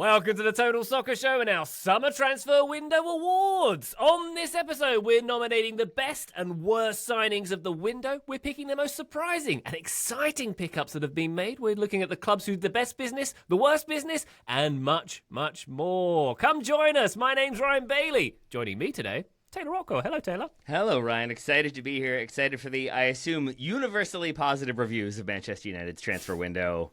Welcome to the Total Soccer Show and our Summer Transfer Window Awards. On this episode, we're nominating the best and worst signings of the window. We're picking the most surprising and exciting pickups that have been made. We're looking at the clubs who do the best business, the worst business, and much, much more. Come join us. My name's Ryan Bailey. Joining me today, Taylor Rockwell. Hello, Taylor. Hello, Ryan. Excited to be here. Excited for the, I assume, universally positive reviews of Manchester United's transfer window.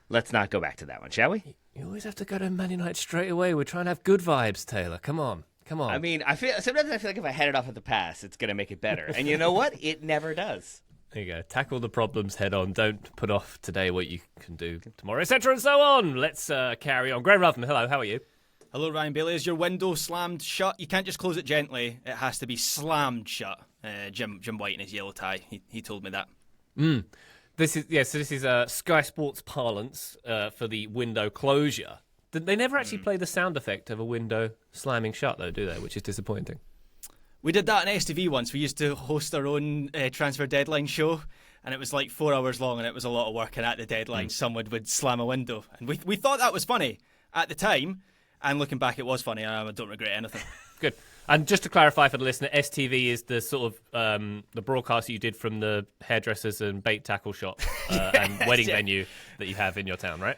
Let's not go back to that one, shall we? You always have to go to Man United straight away. We're trying to have good vibes, Taylor. Come on. I mean, sometimes I feel like if I head it off at the pass, it's going to make it better. And you know what? It never does. There you go. Tackle the problems head on. Don't put off today what you can do tomorrow, etc. and so on. Let's carry on. Graham Ruthven, hello. How are you? Hello, Ryan Bailey. Is your window slammed shut? You can't just close it gently. It has to be slammed shut. Jim White in his yellow tie. He told me that. This is Sky Sports parlance for the window closure. They never actually play the sound effect of a window slamming shut, though, do they? Which is disappointing. We did that on STV once. We used to host our own transfer deadline show, and it was like 4 hours long, and it was a lot of work. And at the deadline, someone would slam a window, and we thought that was funny at the time. And looking back, it was funny. I don't regret anything. Good. And just to clarify for the listener, STV is the sort of the broadcast you did from the hairdressers and bait tackle shop and wedding venue that you have in your town, right?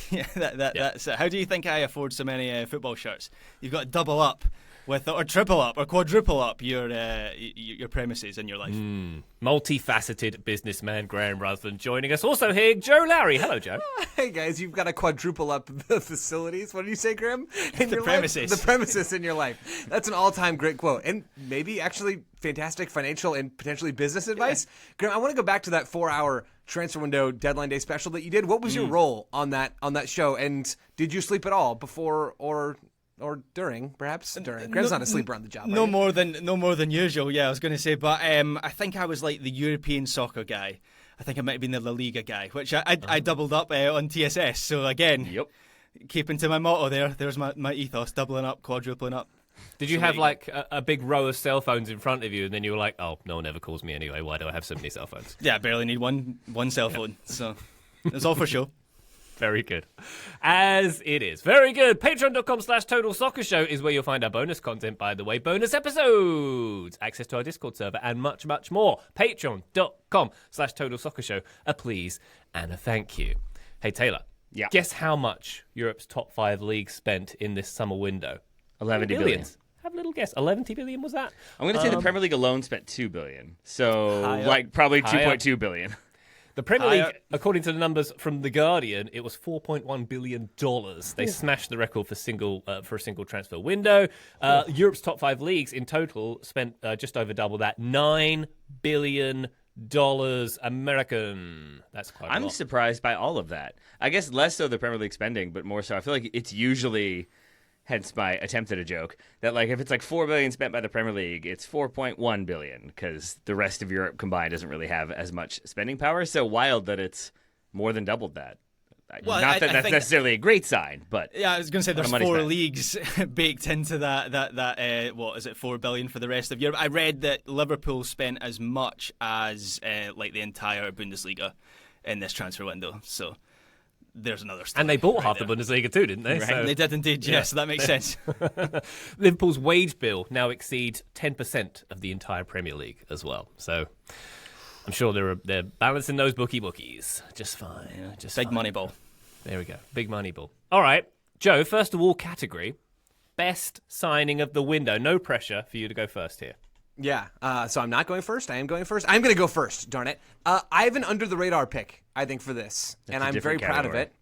Yeah, that's it. How do you think I afford so many football shirts? You've got to double up with, or triple up, or quadruple up your premises in your life. Multifaceted businessman Graham Ruthven joining us. Also here, Joe Lowry. Hello, Joe. Hey guys, you've got to quadruple up the facilities. What did you say, Graham? In the your premises. Life? The premises in your life. That's an all-time great quote, and maybe actually fantastic financial and potentially business advice. Yeah. Graham, I want to go back to that 4-hour transfer window deadline day special that you did. What was your role on that show, and did you sleep at all before or during, perhaps? During. Graham's not a sleeper on the job. No more than usual, yeah, I was going to say. But I think I was like the European soccer guy. I think I might have been the La Liga guy, which I doubled up on TSS. So again, keeping to my motto there. There's my ethos, doubling up, quadrupling up. Did you have like a big row of cell phones in front of you, and then you were like, oh, no one ever calls me anyway. Why do I have so many cell phones? Yeah, I barely need one cell phone. So it's all for show. Very good. As it is. Very good. Patreon.com/Total Soccer Show is where you'll find our bonus content, by the way. Bonus episodes, access to our Discord server, and much, much more. Patreon.com/Total Soccer Show. A please and a thank you. Hey, Taylor. Yeah. Guess how much Europe's top 5 leagues spent in this summer window? 11 billion. Have a little guess. 11 billion was that? I'm going to say the Premier League alone spent 2 billion. So, probably 2.2 billion. The Premier League, according to the numbers from The Guardian, it was $4.1 billion. They smashed the record for a single transfer window. Europe's top 5 leagues in total spent just over double that, $9 billion American. That's quite a lot. I'm surprised by all of that. I guess less so the Premier League spending, but more so I feel like it's usually, hence my attempt at a joke, that like if it's like $4 billion spent by the Premier League, it's $4.1 billion because the rest of Europe combined doesn't really have as much spending power. So wild that it's more than doubled that. Well, Not that that's necessarily a great sign, but yeah, I was going to say there's 4 spent. leagues baked into that. What is it? $4 billion for the rest of Europe. I read that Liverpool spent as much as like the entire Bundesliga in this transfer window. So there's another story. And they bought half the Bundesliga too, didn't they? Right. So, they did indeed, yes, so that makes sense. Liverpool's wage bill now exceeds 10% of the entire Premier League as well. So I'm sure they're balancing those bookies just fine. Yeah, just big fine. money ball. There we go. Big money ball. All right, Joe, first of all, category, best signing of the window. No pressure for you to go first here. Yeah, so I'm not going first. I am going first. I'm going to go first, darn it. I have an under-the-radar pick, I think, for this, and I'm very proud of it.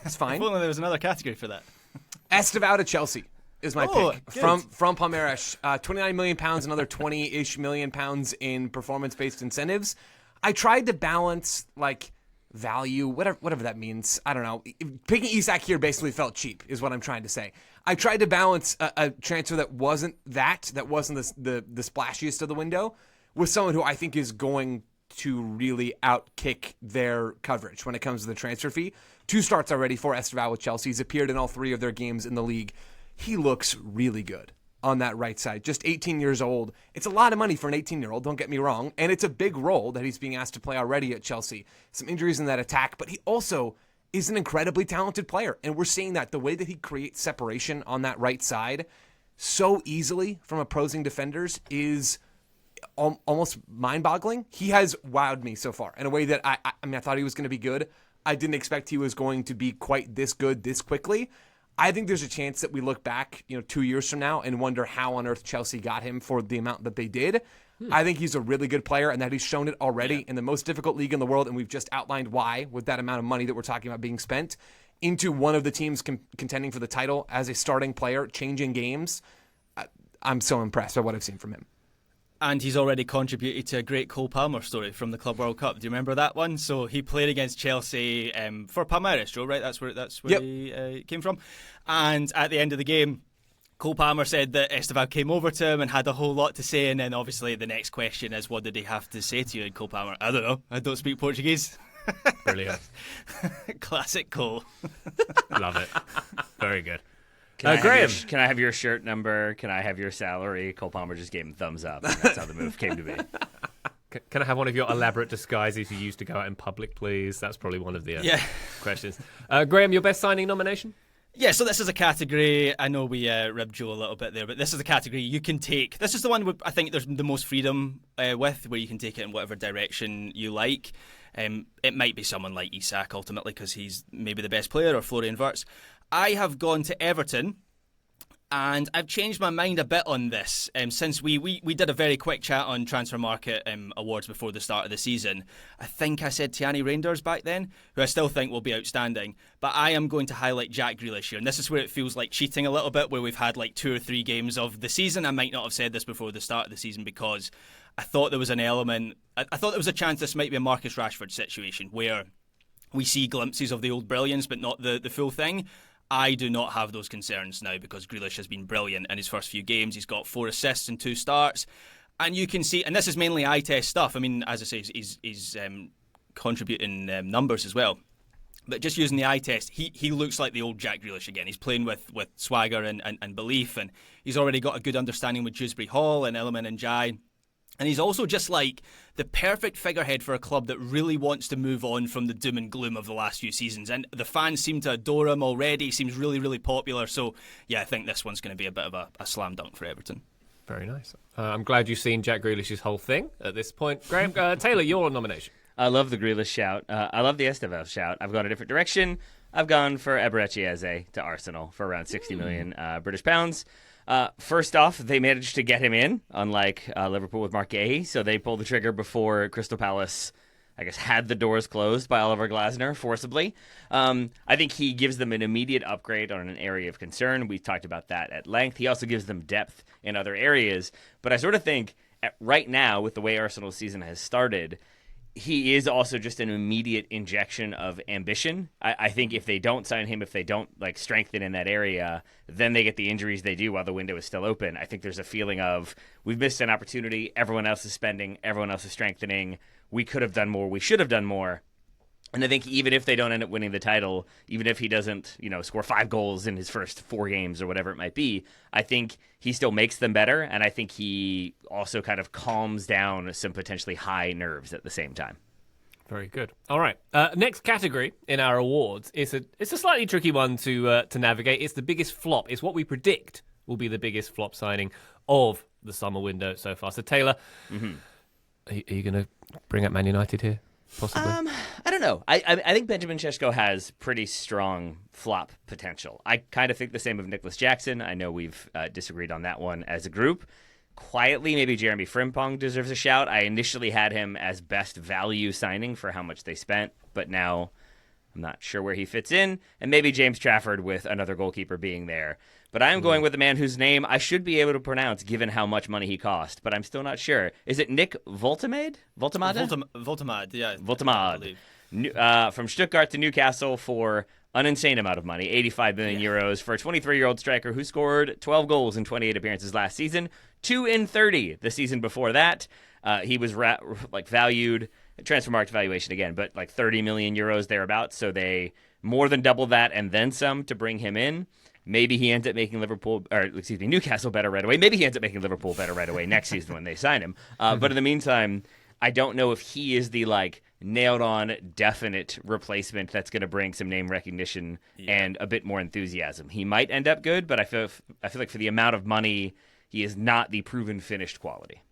It's fine. If only there was another category for that. Estevao to Chelsea is my pick. Good. From Palmeiras. 29 million pounds, another 20-ish million pounds in performance-based incentives. I tried to balance, like, value, whatever that means. I don't know. Picking Isak here basically felt cheap, is what I'm trying to say. I tried to balance a transfer that wasn't the splashiest of the window with someone who I think is going to really outkick their coverage when it comes to the transfer fee. 2 starts already for Estevao with Chelsea. He's appeared in all 3 of their games in the league. He looks really good on that right side. Just 18 years old. It's a lot of money for an 18-year-old, don't get me wrong. And it's a big role that he's being asked to play already at Chelsea. Some injuries in that attack, but he also is an incredibly talented player. And we're seeing that the way that he creates separation on that right side so easily from opposing defenders is almost mind-boggling. He has wowed me so far in a way that I thought he was going to be good. I didn't expect he was going to be quite this good this quickly. I think there's a chance that we look back, 2 years from now and wonder how on earth Chelsea got him for the amount that they did. I think he's a really good player and that he's shown it already in the most difficult league in the world, and we've just outlined why with that amount of money that we're talking about being spent into one of the teams contending for the title as a starting player, changing games. I'm so impressed by what I've seen from him. And he's already contributed to a great Cole Palmer story from the Club World Cup. Do you remember that one? So he played against Chelsea for Palmeiras, Joe, right? That's where Yep. he came from. And at the end of the game, Cole Palmer said that Esteval came over to him and had a whole lot to say. And then obviously the next question is, what did he have to say to you? And Cole Palmer, I don't know. I don't speak Portuguese. Brilliant. Classic Cole. Love it. Very good. Graham, can I have your shirt number? Can I have your salary? Cole Palmer just gave him thumbs up. And that's how the move came to be. Can I have one of your elaborate disguises you used to go out in public, please? That's probably one of the questions. Graham, your best signing nomination? Yeah, so this is a category, I know we ribbed Joe a little bit there, but this is a category you can take. This is the one where I think there's the most freedom with, where you can take it in whatever direction you like. It might be someone like Isak, ultimately, because he's maybe the best player, or Florian Wirtz. I have gone to Everton, and I've changed my mind a bit on this since we did a very quick chat on Transfer Market awards before the start of the season. I think I said Tiani Reinders back then, who I still think will be outstanding. But I am going to highlight Jack Grealish here, and this is where it feels like cheating a little bit, where we've had like 2 or 3 games of the season. I might not have said this before the start of the season because I thought there was an element, I thought there was a chance this might be a Marcus Rashford situation where we see glimpses of the old brilliance but not the full thing. I do not have those concerns now because Grealish has been brilliant in his first few games. He's got 4 assists and 2 starts. And you can see, and this is mainly eye test stuff. I mean, as I say, he's contributing numbers as well. But just using the eye test, he looks like the old Jack Grealish again. He's playing with swagger and belief, and he's already got a good understanding with Dewsbury Hall and Iliman and Jai. And he's also just like the perfect figurehead for a club that really wants to move on from the doom and gloom of the last few seasons. And the fans seem to adore him already. He seems really, really popular. So, yeah, I think this one's going to be a bit of a slam dunk for Everton. Very nice. I'm glad you've seen Jack Grealish's whole thing at this point. Graham, Taylor, your nomination. I love the Grealish shout. I love the Esteval shout. I've gone a different direction. I've gone for Eberechi Eze to Arsenal for around 60 million British pounds. First off, they managed to get him in, unlike Liverpool with Mark Gahey. So they pulled the trigger before Crystal Palace, I guess, had the doors closed by Oliver Glasner forcibly. I think he gives them an immediate upgrade on an area of concern. We've talked about that at length. He also gives them depth in other areas. But I sort of think right now, with the way Arsenal's season has started, he is also just an immediate injection of ambition. I think if they don't sign him, if they don't strengthen in that area, then they get the injuries they do while the window is still open. I think there's a feeling of we've missed an opportunity. Everyone else is spending. Everyone else is strengthening. We could have done more. We should have done more. And I think even if they don't end up winning the title, even if he doesn't, score 5 goals in his first 4 games or whatever it might be, I think he still makes them better. And I think he also kind of calms down some potentially high nerves at the same time. Very good. All right. Next category in our awards is a slightly tricky one to navigate. It's the biggest flop. It's what we predict will be the biggest flop signing of the summer window so far. So Taylor, are you going to bring up Man United here? Possibly. I don't know. I think Benjamin Šeško has pretty strong flop potential. I kind of think the same of Nicholas Jackson. I know we've disagreed on that one as a group. Quietly, maybe Jeremy Frimpong deserves a shout. I initially had him as best value signing for how much they spent, but now I'm not sure where he fits in. And maybe James Trafford with another goalkeeper being there. But I am going with a man whose name I should be able to pronounce given how much money he cost, but I'm still not sure. Is it Nick Voltemade? Voltemade, yeah. Voltemade. From Stuttgart to Newcastle for an insane amount of money, 85 million euros for a 23-year-old striker who scored 12 goals in 28 appearances last season, 2 in 30 the season before that. He was valued, transfer market valuation again, but 30 million euros thereabouts, so they more than doubled that and then some to bring him in. Maybe he ends up making Newcastle better right away. Maybe he ends up making Liverpool better right away next season when they sign him. But in the meantime, I don't know if he is the like nailed on definite replacement that's going to bring some name recognition and a bit more enthusiasm. He might end up good, but I feel like for the amount of money, he is not the proven finished quality.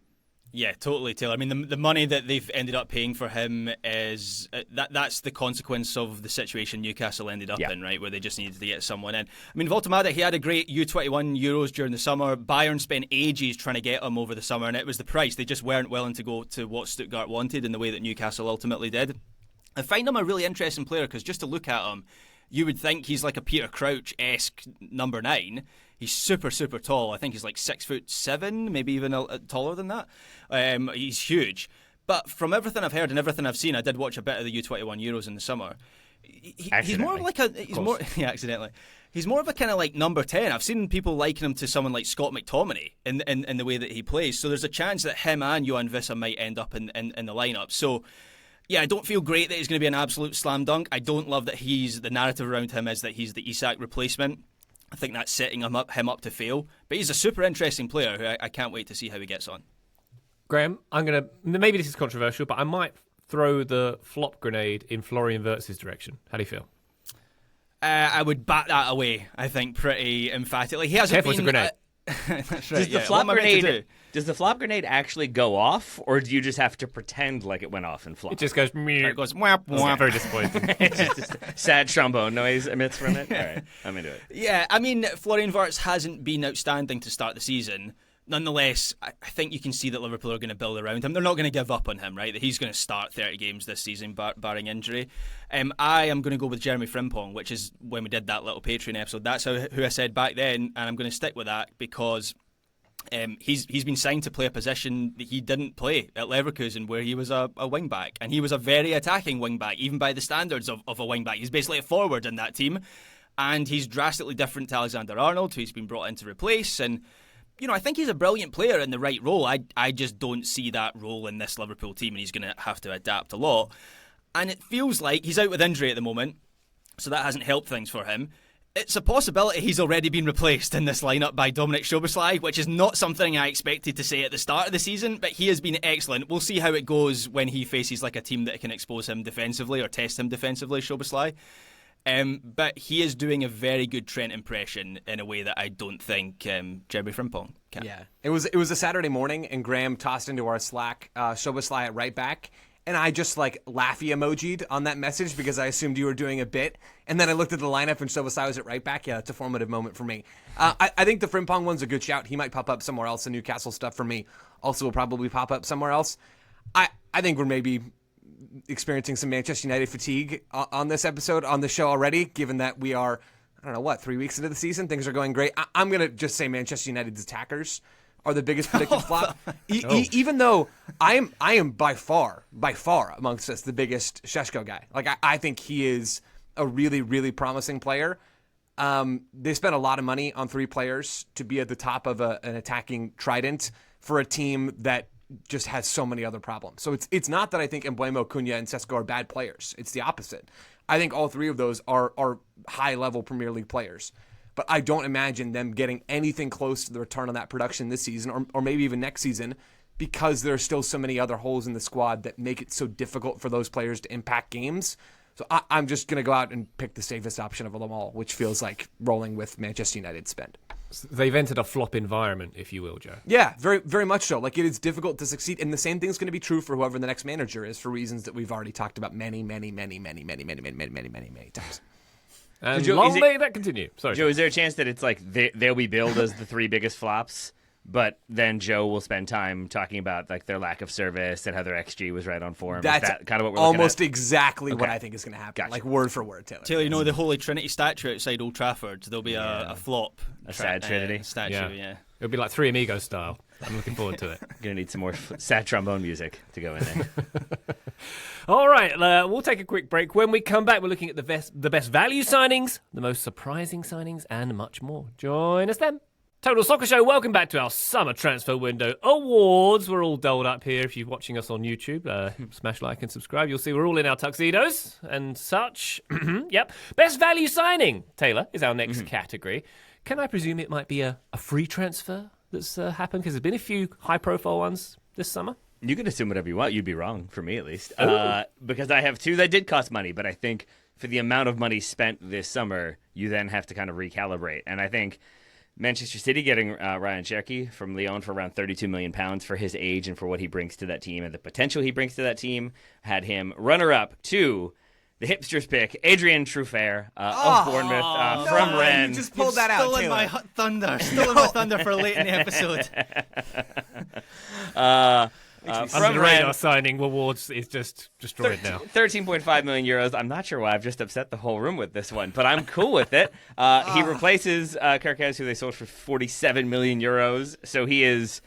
Yeah, totally, Taylor. I mean, the money that they've ended up paying for him is that's the consequence of the situation Newcastle ended up in, right, where they just needed to get someone in. I mean, Voltemada, he had a great U21 Euros during the summer. Bayern spent ages trying to get him over the summer, and it was the price. They just weren't willing to go to what Stuttgart wanted in the way that Newcastle ultimately did. I find him a really interesting player because just to look at him, you would think he's like a Peter Crouch-esque number 9. He's super, super tall. I think he's like 6'7", maybe even taller than that. He's huge. But from everything I've heard and everything I've seen, I did watch a bit of the U21 Euros in the summer. He's more of like accidentally. He's more of a kind of like number 10. I've seen people liken him to someone like Scott McTominay in the way that he plays. So there's a chance that him and Johan Vissa might end up in the lineup. So yeah, I don't feel great that he's going to be an absolute slam dunk. I don't love that the narrative around him is that he's the Isak replacement. I think that's setting him up to fail. But he's a super interesting player who I can't wait to see how he gets on. Graham, maybe this is controversial, but I might throw the flop grenade in Florian Wirtz's direction. How do you feel? I would bat that away, I think, pretty emphatically. He hasn't Careful, it's a grenade. That's right. Does the flop grenade actually go off, or do you just have to pretend like it went off and flop? It just goes. It goes. Whap, whap. Very disappointing. It's just sad trombone noise emits from it. All right, I'm into it. Yeah, I mean, Florian Wirtz hasn't been outstanding to start the season. Nonetheless, I think you can see that Liverpool are going to build around him. They're not going to give up on him, right? That he's going to start 30 games this season, barring injury. I am going to go with Jeremy Frimpong, which is when we did that little Patreon episode. That's who I said back then, and I'm going to stick with that because he's been signed to play a position that he didn't play at Leverkusen, where he was a wing back, and he was a very attacking wing back, even by the standards of a wing back. He's basically a forward in that team, and he's drastically different to Alexander-Arnold, who he's been brought in to replace. And I think he's a brilliant player in the right role. I just don't see that role in this Liverpool team, and he's going to have to adapt a lot. And it feels like he's out with injury at the moment, so that hasn't helped things for him. It's a possibility he's already been replaced in this lineup by Dominik Szoboszlai, which is not something I expected to say at the start of the season, but he has been excellent. We'll see how it goes when he faces like a team that can expose him defensively or test him defensively, Szoboszlai. But he is doing a very good Trent impression in a way that I don't think Jeremy Frimpong can. Yeah, it was a Saturday morning, and Graham tossed into our Slack Szoboszlai at right back, and I just like laughy emojied on that message because I assumed you were doing a bit, and then I looked at the lineup and Szoboszlai was at right back. Yeah, it's a formative moment for me. I think the Frimpong one's a good shout. He might pop up somewhere else. The Newcastle stuff for me also will probably pop up somewhere else. I think we're maybe experiencing some Manchester United fatigue on this episode, on the show already, given that we are, 3 weeks into the season. Things are going great. I'm going to just say Manchester United's attackers are the biggest predicted flop. Even though I am by far amongst us the biggest Šeško guy. Like, I think he is a really, really promising player. They spent a lot of money on 3 players to be at the top of an attacking trident for a team that just has so many other problems. So it's not that I think Mbeumo, Cunha, and Sesko are bad players. It's the opposite. I think all 3 of those are high-level Premier League players. But I don't imagine them getting anything close to the return on that production this season or maybe even next season because there are still so many other holes in the squad that make it so difficult for those players to impact games. So I'm just going to go out and pick the safest option of them all, which feels like rolling with Manchester United's spend. They've entered a flop environment, if you will, Joe. Yeah, very, very much so. Like, it is difficult to succeed, and the same thing's going to be true for whoever the next manager is, for reasons that we've already talked about many times. And Joe, long may that continue. Sorry, Joe, is there a chance that it's like they'll be billed as the 3 biggest flops, but then Joe will spend time talking about like their lack of service and how their XG was right on form? That's is that kind of what we're almost looking at? exactly what I think is going to happen. Gotcha. Like, word for word, Taylor. Taylor, the Holy Trinity statue outside Old Trafford, there'll be a flop. A sad Trinity statue, yeah. It'll be like Three Amigos style. I'm looking forward to it. Gonna need some more sad trombone music to go in there. All right, we'll take a quick break. When we come back, we're looking at the best value signings, the most surprising signings, and much more. Join us then. Total Soccer Show, welcome back to our Summer Transfer Window Awards. We're all dolled up here. If you're watching us on YouTube, smash like and subscribe. You'll see we're all in our tuxedos and such. Yep. Best value signing, Taylor, is our next category. Can I presume it might be a free transfer that's happened? Because there's been a few high-profile ones this summer. You can assume whatever you want. You'd be wrong, for me at least. Because I have two that did cost money, but I think for the amount of money spent this summer, you then have to kind of recalibrate. And I think Manchester City getting Ryan Cherky from Lyon for around £32 million for his age and for what he brings to that team and the potential he brings to that team had him runner-up to the hipsters pick, Adrian Truffert of Bournemouth from Rennes. You just pulled that out, Stolen Taylor. my thunder. Stolen my thunder for late in the episode. Under the radar signing awards is just destroyed now. 13.5 million euros. I'm not sure why I've just upset the whole room with this one, but I'm cool with it. He replaces Carcas, who they sold for 47 million euros. So he is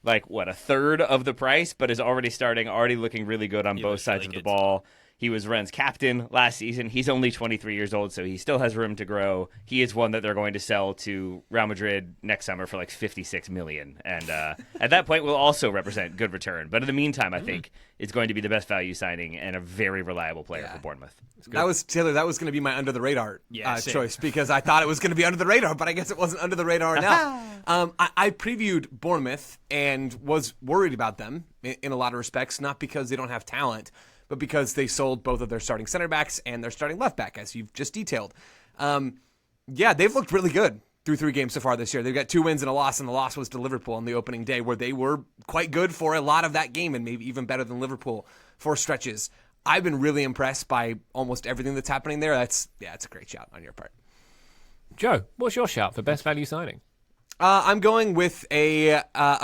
like, a third of the price, but is already looking really good on both sides of the ball. He was Rennes' captain last season. He's only 23 years old, so he still has room to grow. He is one that they're going to sell to Real Madrid next summer for like 56 million. And at that point, will also represent good return. But in the meantime, I think it's going to be the best value signing and a very reliable player for Bournemouth. That was Taylor. That was going to be my under the radar same. choice because I thought it was going to be under the radar, but I guess it wasn't under the radar enough. I previewed Bournemouth and was worried about them in a lot of respects, not because they don't have talent, but because they sold both of their starting center backs and their starting left back, as you've just detailed. They've looked really good through 3 games so far this year. They've got 2 wins and a loss, and the loss was to Liverpool on the opening day, where they were quite good for a lot of that game and maybe even better than Liverpool for stretches. I've been really impressed by almost everything that's happening there. It's a great shout on your part. Joe, what's your shout for best value signing? I'm going with a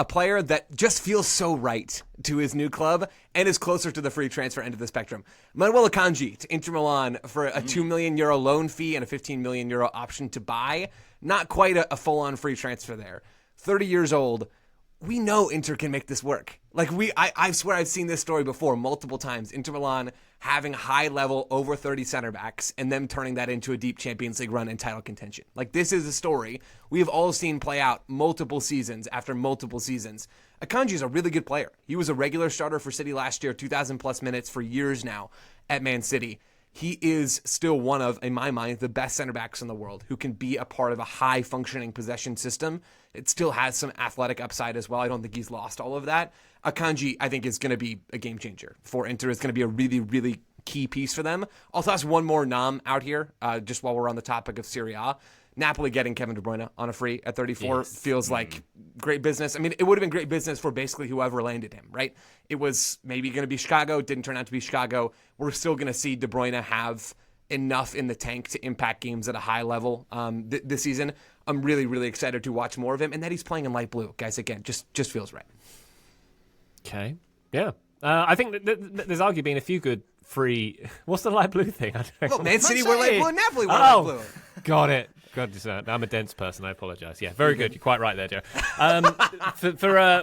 player that just feels so right to his new club and is closer to the free transfer end of the spectrum. Manuel Akanji to Inter Milan for a €2 million loan fee and a €15 million option to buy. Not quite a full-on free transfer there. 30 years old. We know Inter can make this work. I swear I've seen this story before multiple times. Inter Milan having high-level over 30 center backs and them turning that into a deep Champions League run and title contention. This is a story we have all seen play out multiple seasons after multiple seasons. Akanji is a really good player. He was a regular starter for City last year, 2,000-plus minutes for years now at Man City. He is still one of, in my mind, the best center backs in the world who can be a part of a high-functioning possession system. It still has some athletic upside as well. I don't think he's lost all of that. Akanji, I think, is going to be a game changer for Inter. It's going to be a really, really key piece for them. Also has one more nom out here, just while we're on the topic of Serie A. Napoli getting Kevin De Bruyne on a free at 34 feels like great business. I mean, it would have been great business for basically whoever landed him, right? It was maybe going to be Chicago. It didn't turn out to be Chicago. We're still going to see De Bruyne have enough in the tank to impact games at a high level this season. I'm really, really excited to watch more of him, and that he's playing in light blue. Guys, again, just feels right. Okay. Yeah. I think there's arguably been a few good free... What's the light blue thing? I don't know. Well, Man City were light blue and Napoli were light blue. Got it. God, I'm a dense person. I apologise. Yeah, very good. You're quite right there, Joe.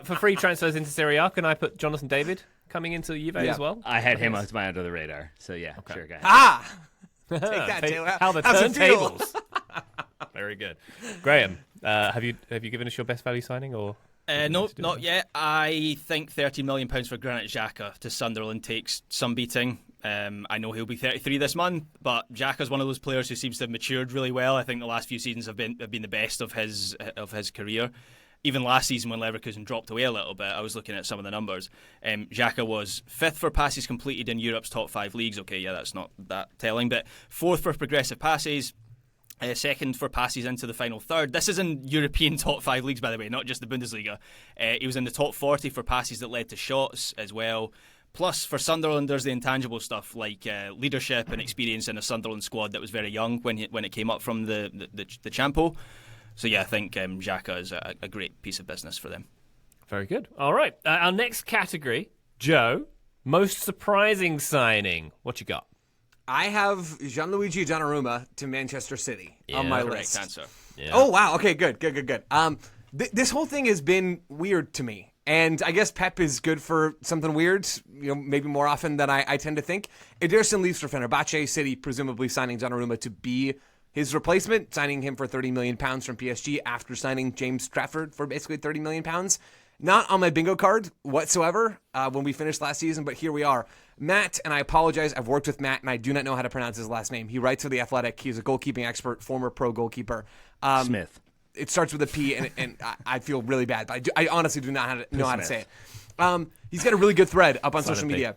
For free transfers into Serie A, can I put Jonathan David coming into Juve as well? I had him as my under the radar. So, sure, go ahead. Take that, Taylor. How the How's it feel? turntables. Very good. Graham, have you given us your best value signing or... No, not yet. I think £30 million for Granit Xhaka to Sunderland takes some beating. I know he'll be 33 this month, but Xhaka's one of those players who seems to have matured really well. I think the last few seasons have been the best of his career. Even last season when Leverkusen dropped away a little bit, I was looking at some of the numbers. Xhaka was 5th for passes completed in Europe's top 5 leagues. Okay, yeah, that's not that telling, but 4th for progressive passes. 2nd for passes into the final third. This is in European top 5 leagues, by the way, not just the Bundesliga. He was in the top 40 for passes that led to shots as well. Plus, for Sunderland, there's the intangible stuff like leadership and experience in a Sunderland squad that was very young when it came up from the Champo. So yeah, I think Xhaka is a great piece of business for them. Very good. All right. Our next category, Joe, most surprising signing. What you got? I have Gianluigi Donnarumma to Manchester City on my list. Correct answer. Yeah. Oh, wow. Okay, good. This whole thing has been weird to me. And I guess Pep is good for something weird, maybe more often than I tend to think. Ederson leaves for Fenerbahce. City presumably signing Donnarumma to be his replacement, signing him for £30 million from PSG after signing James Trafford for basically £30 million. Not on my bingo card whatsoever when we finished last season, but here we are. Matt, and I apologize, I've worked with Matt, and I do not know how to pronounce his last name. He writes for The Athletic. He's a goalkeeping expert, former pro goalkeeper. Smith. It starts with a P, and I feel really bad, but I honestly do not know how to say it. He's got a really good thread up on Son social of a media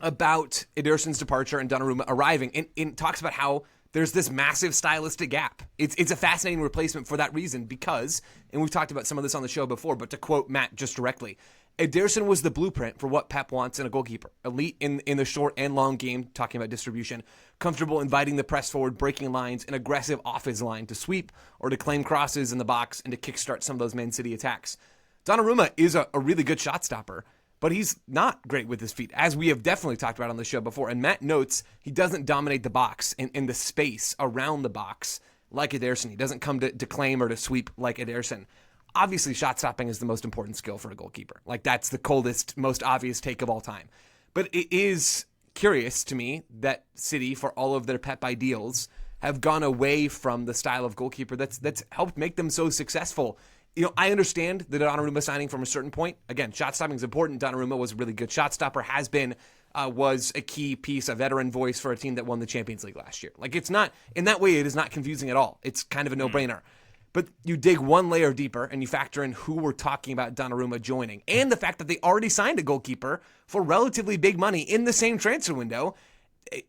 about Ederson's departure and Donnarumma arriving, and talks about how there's this massive stylistic gap. It's a fascinating replacement for that reason because, and we've talked about some of this on the show before, but to quote Matt just directly, Ederson was the blueprint for what Pep wants in a goalkeeper. Elite in the short and long game, talking about distribution, comfortable inviting the press forward, breaking lines, and aggressive off his line to sweep or to claim crosses in the box and to kickstart some of those Man City attacks. Donnarumma is a really good shot stopper, but he's not great with his feet, as we have definitely talked about on the show before. And Matt notes he doesn't dominate the box in the space around the box like Ederson. He doesn't come to claim or to sweep like Ederson. Obviously, shot stopping is the most important skill for a goalkeeper. Like, that's the coldest, most obvious take of all time. But it is curious to me that City, for all of their Pep ideals, have gone away from the style of goalkeeper that's helped make them so successful. You know, I understand the Donnarumma signing from a certain point. Again, shot stopping is important. Donnarumma was a really good shot stopper, was a key piece, a veteran voice for a team that won the Champions League last year. Like, it's not, in that way, it is not confusing at all. It's kind of a no-brainer. But you dig one layer deeper and you factor in who we're talking about Donnarumma joining and the fact that they already signed a goalkeeper for relatively big money in the same transfer window.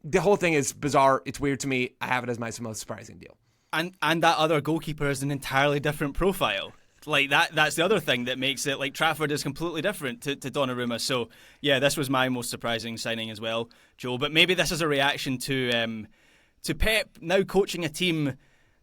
The whole thing is bizarre. It's weird to me. I have it as my most surprising deal. And that other goalkeeper is an entirely different profile. Like that's the other thing that makes it, like, Trafford is completely different to Donnarumma. So yeah, this was my most surprising signing as well, Joe. But maybe this is a reaction to Pep now coaching a team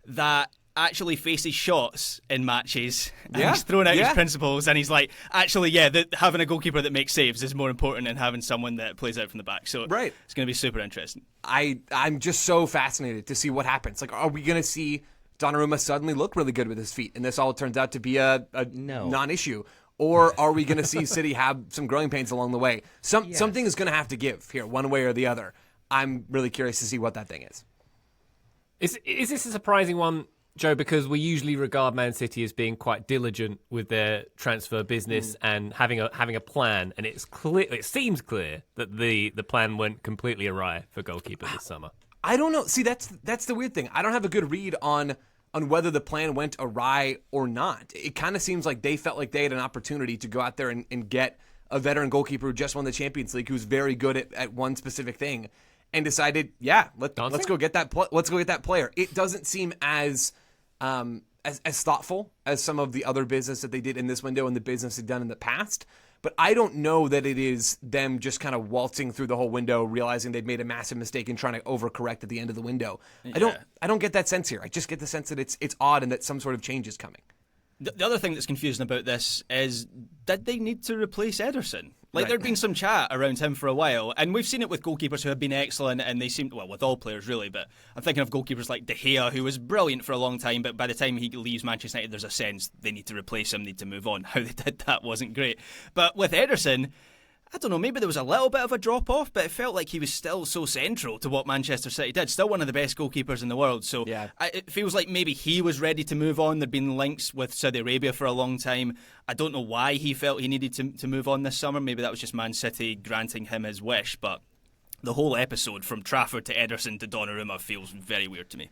that actually faces shots in matches, and he's thrown out his principles, and he's like, actually, having a goalkeeper that makes saves is more important than having someone that plays out from the back. So right. It's going to be super interesting. I'm just so fascinated to see what happens. Like, are we going to see Donnarumma suddenly look really good with his feet, and this all turns out to be a non-issue? Or are we going to see City have some growing pains along the way? Something is going to have to give here, one way or the other. I'm really curious to see what that thing is. Is this a surprising one, Joe, because we usually regard Man City as being quite diligent with their transfer business and having a plan, and it seems clear that the plan went completely awry for goalkeeper this summer. I don't know. See, that's the weird thing. I don't have a good read on whether the plan went awry or not. It kind of seems like they felt like they had an opportunity to go out there and get a veteran goalkeeper who just won the Champions League, who's very good at one specific thing, and decided, let's go get that. Let's go get that player. It doesn't seem as thoughtful as some of the other business that they did in this window and the business they've done in the past. But I don't know that it is them just kind of waltzing through the whole window, realizing they've made a massive mistake and trying to overcorrect at the end of the window. Yeah. I don't get that sense here. I just get the sense that it's odd and that some sort of change is coming. The other thing that's confusing about this is, did they need to replace Ederson? Like, there'd been some chat around him for a while, and we've seen it with goalkeepers who have been excellent, and they seem, well, with all players really, but I'm thinking of goalkeepers like De Gea, who was brilliant for a long time, but by the time he leaves Manchester United, there's a sense they need to replace him, need to move on. How they did that wasn't great. But with Ederson, I don't know, maybe there was a little bit of a drop-off, but it felt like he was still so central to what Manchester City did. Still one of the best goalkeepers in the world. So it feels like maybe he was ready to move on. There'd been links with Saudi Arabia for a long time. I don't know why he felt he needed to move on this summer. Maybe that was just Man City granting him his wish. But the whole episode, from Trafford to Ederson to Donnarumma, feels very weird to me.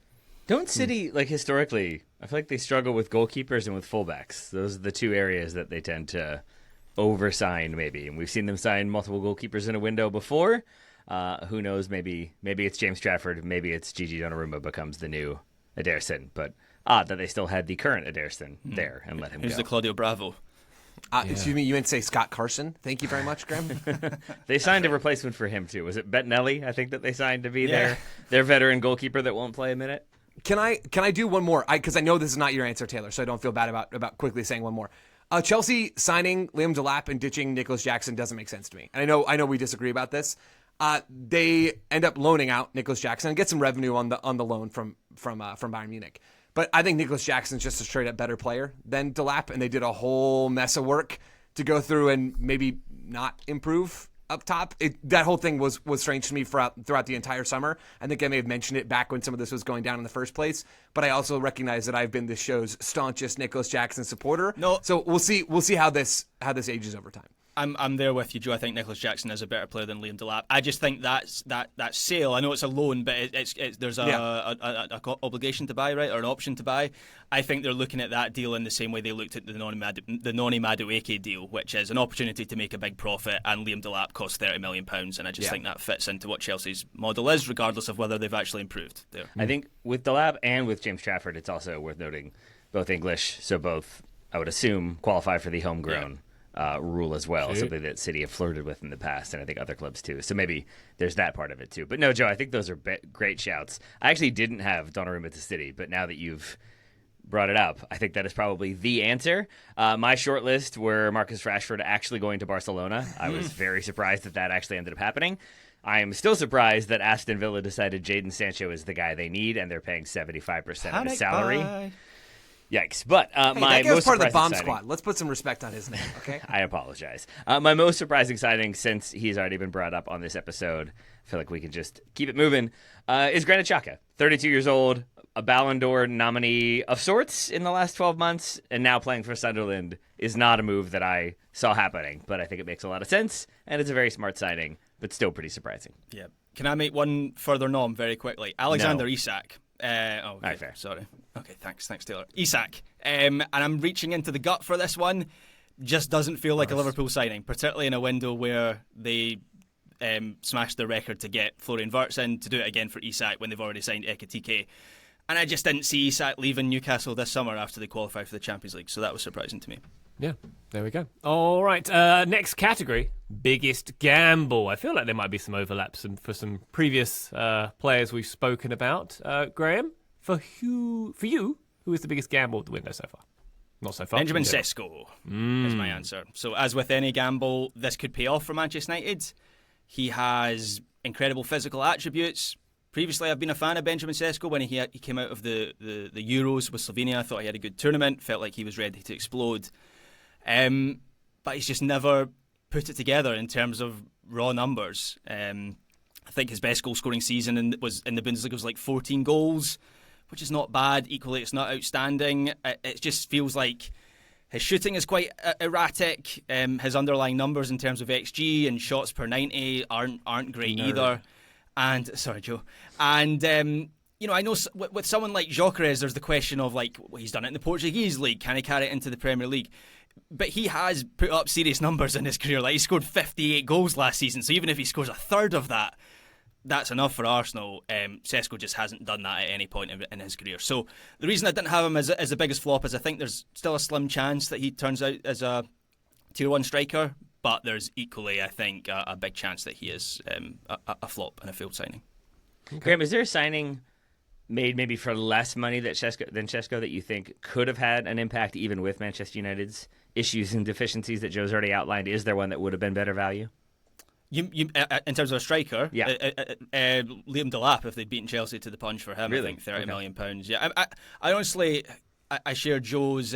Don't City, like, historically, I feel like they struggle with goalkeepers and with fullbacks. Those are the two areas that they tend to oversign, maybe, and we've seen them sign multiple goalkeepers in a window before. Who knows? Maybe it's James Trafford, maybe it's Gigi Donnarumma becomes the new Ederson. But odd that they still had the current Ederson there and let him Who's go. the Claudio Bravo? Excuse me, you meant to say Scott Carson? Thank you very much, Graham. They signed a replacement for him too. Was it Bettinelli? I think that they signed to be their veteran goalkeeper that won't play a minute. Can I do one more? Because I know this is not your answer, Taylor, so I don't feel bad about quickly saying one more. Chelsea signing Liam Delap and ditching Nicholas Jackson doesn't make sense to me. And I know we disagree about this. They end up loaning out Nicholas Jackson and get some revenue on the loan from Bayern Munich. But I think Nicholas Jackson's just a straight up better player than Delap, and they did a whole mess of work to go through and maybe not improve up top. That whole thing was strange to me throughout the entire summer. I think I may have mentioned it back when some of this was going down in the first place, but I also recognize that I've been this show's staunchest Nicholas Jackson supporter. No. So we'll see how this ages over time. I'm there with you, Joe. I think Nicholas Jackson is a better player than Liam Delap. I just think that sale. I know it's a loan, but there's a obligation to buy, right, or an option to buy. I think they're looking at that deal in the same way they looked at the Noni Madueke deal, which is an opportunity to make a big profit, and Liam Delap costs £30 million, and I just think that fits into what Chelsea's model is, regardless of whether they've actually improved there. I think with Delap and with James Trafford, it's also worth noting both English, so both, I would assume, qualify for the homegrown rule as well, something that City have flirted with in the past, and I think other clubs too. So maybe there's that part of it too. But no, Joe, I think those are great shouts. I actually didn't have Donnarumma to City, but now that you've brought it up, I think that is probably the answer. My short list were Marcus Rashford actually going to Barcelona. I was very surprised that actually ended up happening. I am still surprised that Aston Villa decided Jadon Sancho is the guy they need, and they're paying 75% of his salary. Yikes. But my that was most part of the bomb surprising squad. Let's put some respect on his name, okay? I apologize. My most surprising signing, since he's already been brought up on this episode, I feel like we can just keep it moving, is Granit Xhaka. 32 years old, a Ballon d'Or nominee of sorts in the last 12 months, and now playing for Sunderland is not a move that I saw happening, but I think it makes a lot of sense, and it's a very smart signing, but still pretty surprising. Yeah. Can I make one further nom very quickly? Alexander Isak. Okay. All right, fair. Sorry. Okay, thanks, Taylor. Isak. And I'm reaching into the gut for this one. Just doesn't feel like a Liverpool signing, particularly in a window where they smashed their record to get Florian Wirtz in, to do it again for Isak when they've already signed Ekitike. And I just didn't see Isak leaving Newcastle this summer after they qualified for the Champions League, so that was surprising to me. Yeah, there we go. All right, next category, biggest gamble. I feel like there might be some overlaps for some previous players we've spoken about. Graham, for you, who is the biggest gamble of the window so far? Not so far. Benjamin Sesko is my answer. So as with any gamble, this could pay off for Manchester United. He has incredible physical attributes. Previously, I've been a fan of Benjamin Sesko when he came out of the Euros with Slovenia. I thought he had a good tournament, felt like he was ready to explode. But he's just never put it together in terms of raw numbers. I think his best goal-scoring season in the Bundesliga was like 14 goals, which is not bad. Equally, it's not outstanding. It just feels like his shooting is quite erratic. His underlying numbers in terms of XG and shots per 90 aren't great either. And sorry, Joe. And I know with someone like Gyökeres, there's the question of like, well, he's done it in the Portuguese league. Can he carry it into the Premier League? But he has put up serious numbers in his career. Like, he scored 58 goals last season. So even if he scores a third of that, that's enough for Arsenal. Sesko just hasn't done that at any point in his career. So the reason I didn't have him as the biggest flop is I think there's still a slim chance that he turns out as a tier 1 striker. But there's equally, I think, a big chance that he is a flop and a failed signing. Okay. Graham, is there a signing made maybe for less money than Sesko that you think could have had an impact even with Manchester United's issues and deficiencies that Joe's already outlined? Is there one that would have been better value? You in terms of a striker, yeah. Liam Delap, if they'd beaten Chelsea to the punch for him, really? I think £30 million. Yeah, I honestly, I share Joe's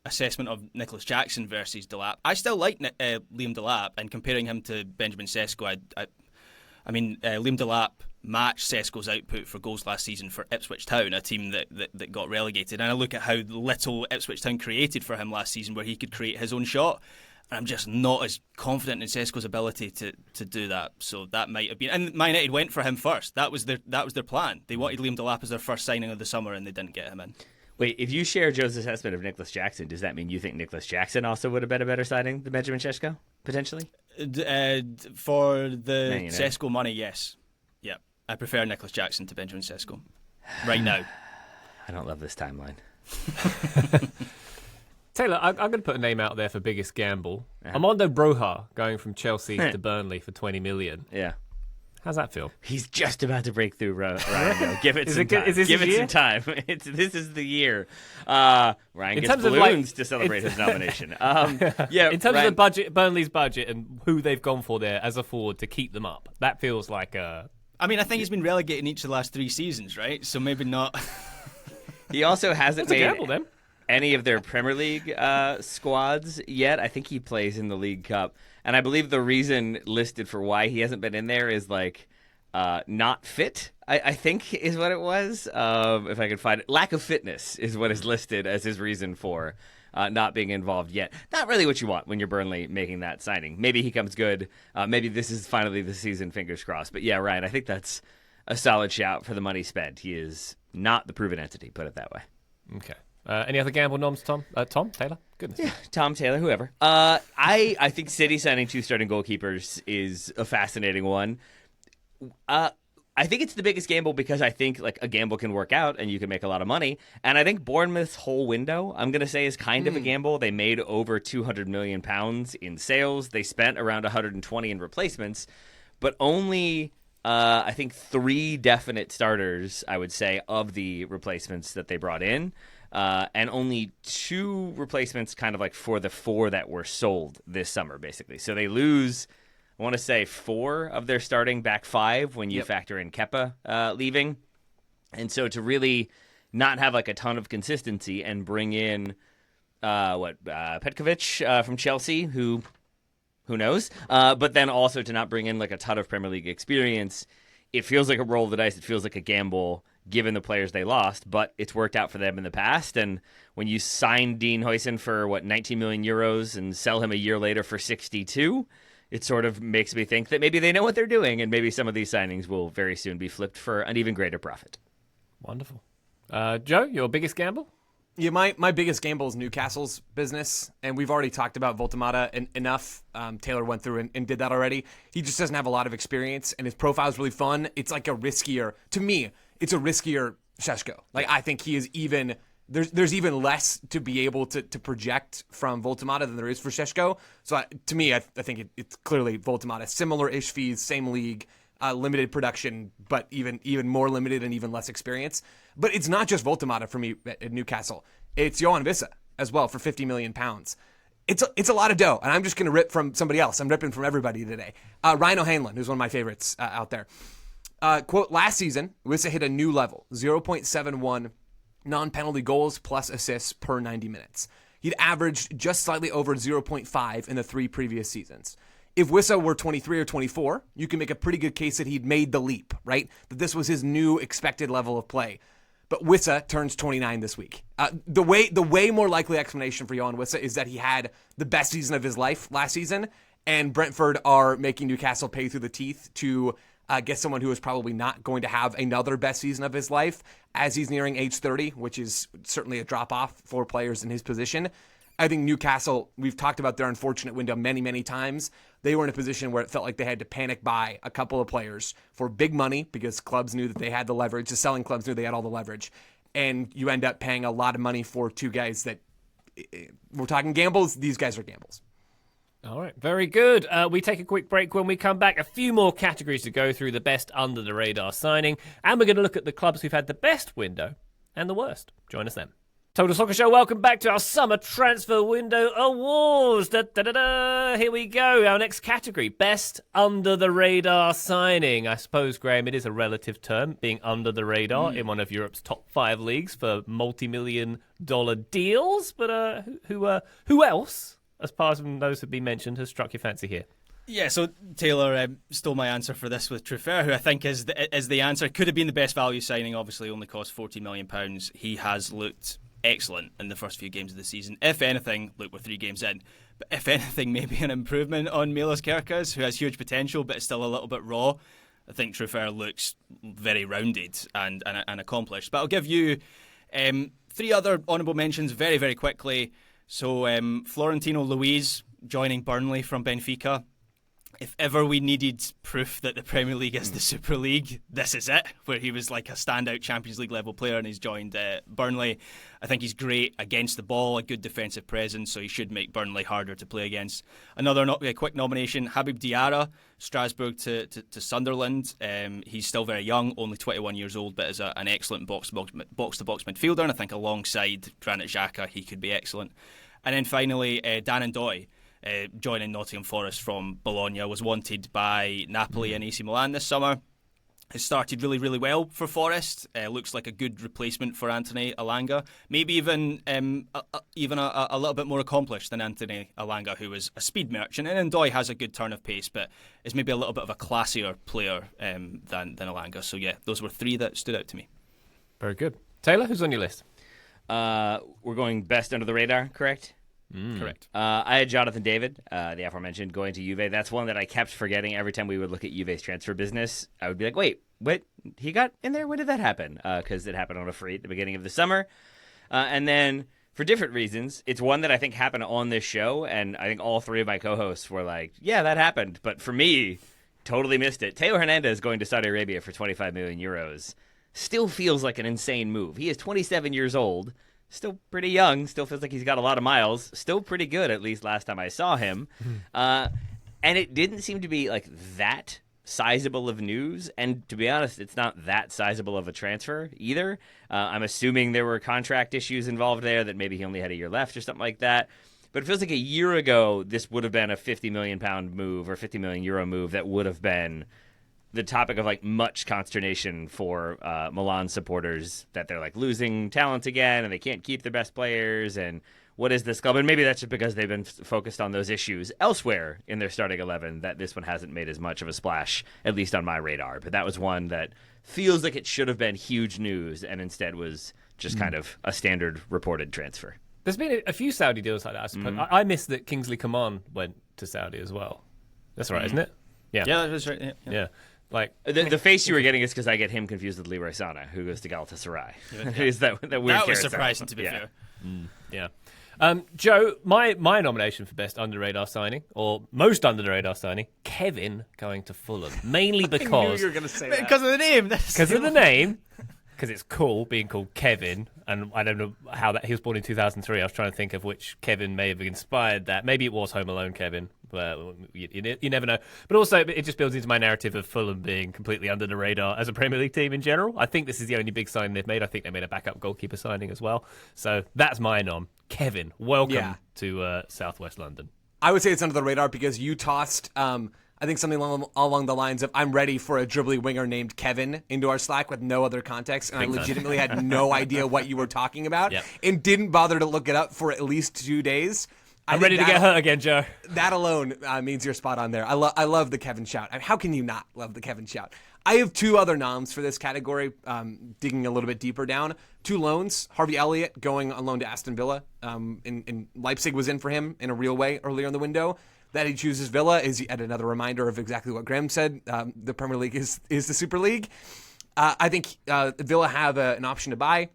assessment of Nicholas Jackson versus Delap. I still like Liam Delap, and comparing him to Benjamin Sesko, I mean, Liam Delap matched Sesko's output for goals last season for Ipswich Town, a team that got relegated. And I look at how little Ipswich Town created for him last season, where he could create his own shot. And I'm just not as confident in Sesko's ability to do that. So that might have been. And Man United went for him first. That was their plan. They wanted Liam Delap as their first signing of the summer, and they didn't get him in. Wait, if you share Joe's assessment of Nicholas Jackson, does that mean you think Nicholas Jackson also would have been a better signing than Benjamin Sesko, potentially? For the Sesko money, yes. Yeah, I prefer Nicholas Jackson to Benjamin Sesko right now. I don't love this timeline. Taylor, I'm going to put a name out there for biggest gamble. Armando Broja going from Chelsea to Burnley for 20 million. Yeah. How's that feel? He's just about to break through, Ryan. Give it some time. Give it some time. This is the year. Ryan gets balloons to celebrate his nomination. Yeah. In terms of the budget, Burnley's budget, and who they've gone for there as a forward to keep them up, that feels like a... I mean, I think he's been relegated in each of the last 3 seasons, right? So maybe not... He also hasn't That's made... a gamble, then. Any of their Premier League squads yet. I think he plays in the League Cup. And I believe the reason listed for why he hasn't been in there is like not fit, I think is what it was. If I could find it. Lack of fitness is what is listed as his reason for not being involved yet. Not really what you want when you're Burnley making that signing. Maybe he comes good. Maybe this is finally the season, fingers crossed. But yeah, Ryan, I think that's a solid shout for the money spent. He is not the proven entity, put it that way. Okay. Any other gamble noms, Tom? Tom? Taylor? Goodness. Yeah, Tom, Taylor, whoever. I think City signing 2 starting goalkeepers is a fascinating one. I think it's the biggest gamble because I think like a gamble can work out and you can make a lot of money. And I think Bournemouth's whole window, I'm going to say, is kind of a gamble. They made over £200 million in sales. They spent around 120 in replacements, but only I think 3 definite starters, I would say, of the replacements that they brought in. And only 2 replacements kind of like for the 4 that were sold this summer, basically. So they lose, I want to say, 4 of their starting back 5 when you factor in Kepa leaving. And so to really not have like a ton of consistency and bring in Petkovic from Chelsea, who knows, but then also to not bring in like a ton of Premier League experience, it feels like a roll of the dice. It feels like a gamble given the players they lost, but it's worked out for them in the past. And when you sign Dean Huijsen for 19 million euros and sell him a year later for 62, it sort of makes me think that maybe they know what they're doing, and maybe some of these signings will very soon be flipped for an even greater profit. Wonderful. Joe, your biggest gamble? Yeah, my biggest gamble is Newcastle's business, and we've already talked about Voltemata enough. Taylor went through and did that already. He just doesn't have a lot of experience, and his profile is really fun. It's like to me, it's a riskier Šeško. Like, I think he is even, there's even less to be able to project from Voltemata than there is for Šeško. So to me, I think it's clearly Voltemata. Similar-ish fees, same league, limited production, but even more limited and even less experience. But it's not just Voltemata for me at Newcastle. It's Johan Vissa as well for £50 million. It's a lot of dough, and I'm just going to rip from somebody else. I'm ripping from everybody today. Ryan O'Hanlon, who's one of my favorites out there. Quote, last season, Wissa hit a new level, 0.71 non-penalty goals plus assists per 90 minutes. He'd averaged just slightly over 0.5 in the 3 previous seasons. If Wissa were 23 or 24, you can make a pretty good case that he'd made the leap, right? That this was his new expected level of play. But Wissa turns 29 this week. The way more likely explanation for Johan Wissa is that he had the best season of his life last season, and Brentford are making Newcastle pay through the teeth to get someone who is probably not going to have another best season of his life as he's nearing age 30, which is certainly a drop-off for players in his position. I think Newcastle, we've talked about their unfortunate window many, many times. They were in a position where it felt like they had to panic buy a couple of players for big money because clubs knew that they had the leverage. The selling clubs knew they had all the leverage. And you end up paying a lot of money for 2 guys that, we're talking gambles, these guys are gambles. All right, very good. We take a quick break. When we come back, a few more categories to go through, the best under-the-radar signing, and we're going to look at the clubs who've had the best window and the worst. Join us then. Total Soccer Show, welcome back to our Summer Transfer Window Awards. Here we go. Our next category, Best Under the Radar Signing. I suppose, Graham, it is a relative term, being under the radar in one of Europe's top 5 leagues for multi-million-dollar deals. But who else, as part of those who've been mentioned, has struck your fancy here? Yeah, so Taylor stole my answer for this with Truffert, who I think is the answer. Could have been the best value signing, obviously only cost £40 million. He has looked excellent in the first few games of the season. If anything, look, we're 3 games in, but if anything, maybe an improvement on Milos Kerkez, who has huge potential but is still a little bit raw. I think Truffert looks very rounded and accomplished. But I'll give you 3 other honourable mentions very, very quickly. So Florentino Luis joining Burnley from Benfica. If ever we needed proof that the Premier League is the Super League, this is it, where he was like a standout Champions League level player and he's joined Burnley. I think he's great against the ball, a good defensive presence, so he should make Burnley harder to play against. Another quick nomination, Habib Diarra, Strasbourg to Sunderland. He's still very young, only 21 years old, but is an excellent box-to-box midfielder, and I think alongside Granit Xhaka, he could be excellent. And then finally, Dan N'Doye. Joining Nottingham Forest from Bologna, was wanted by Napoli and AC Milan this summer. has started really, really well for Forest. Looks like a good replacement for Anthony Elanga. Maybe even a little bit more accomplished than Anthony Elanga, who was a speed merchant. And Ndoye has a good turn of pace, but is maybe a little bit of a classier player than Elanga. So yeah, those were three that stood out to me. Very good. Taylor, who's on your list? We're going best under the radar, correct? Correct. I had Jonathan David, the aforementioned, going to Juve. That's one that I kept forgetting every time we would look at Juve's transfer business. I would be like, wait, he got in there? When did that happen? Because it happened on a free at the beginning of the summer. And then, for different reasons, it's one that I think happened on this show, and I think all three of my co-hosts were like, yeah, that happened. But for me, totally missed it. Taylor Hernandez going to Saudi Arabia for 25 million euros still feels like an insane move. He is 27 years old. Still pretty young, still feels like he's got a lot of miles, still pretty good, at least last time I saw him. And it didn't seem to be like that sizable of news, and to be honest, it's not that sizable of a transfer either. I'm assuming there were contract issues involved there, that maybe he only had a year left or something like that. But it feels like a year ago, this would have been a £50 million move or €50 million move that would have been the topic of like much consternation for Milan supporters, that they're like losing talent again and they can't keep their best players, and what is this club? And maybe that's just because they've been focused on those issues elsewhere in their starting 11, that this one hasn't made as much of a splash, at least on my radar. But that was one that feels like it should have been huge news and instead was just kind of a standard reported transfer. There's been a few Saudi deals like that, I suppose. I missed that Kingsley Coman went to Saudi as well. That's right, isn't it? Yeah, that was right. Yeah. Like the face you were getting is because I get him confused with Leroy Sana, who goes to Galatasaray. Is that weird? That was surprising, to be fair. Yeah. Joe, my nomination for best under the radar signing, or most under the radar signing, Kevin going to Fulham, mainly because I knew you were going to say that. Because of the name. Because of the name. Because it's cool being called Kevin, and I don't know how that he was born in 2003. I was trying to think of which Kevin may have inspired that. Maybe it was Home Alone Kevin, but you never know. But also, it just builds into my narrative of Fulham being completely under the radar as a Premier League team in general. I think this is the only big signing they've made. I think they made a backup goalkeeper signing as well. So that's my nom. Kevin, welcome to Southwest London. I would say it's under the radar because you tossed, I think, something along the lines of, I'm ready for a dribbly winger named Kevin into our Slack with no other context, and I legitimately had no idea what you were talking about and didn't bother to look it up for at least 2 days. I'm ready to get hurt again, Joe. That alone means you're spot on there. I love the Kevin shout. I mean, how can you not love the Kevin shout? I have two other noms for this category, digging a little bit deeper down. Two loans. Harvey Elliott going on loan to Aston Villa. In Leipzig was in for him in a real way earlier in the window. That he chooses Villa is yet another reminder of exactly what Graham said. The Premier League is the Super League. I think Villa have an option to buy.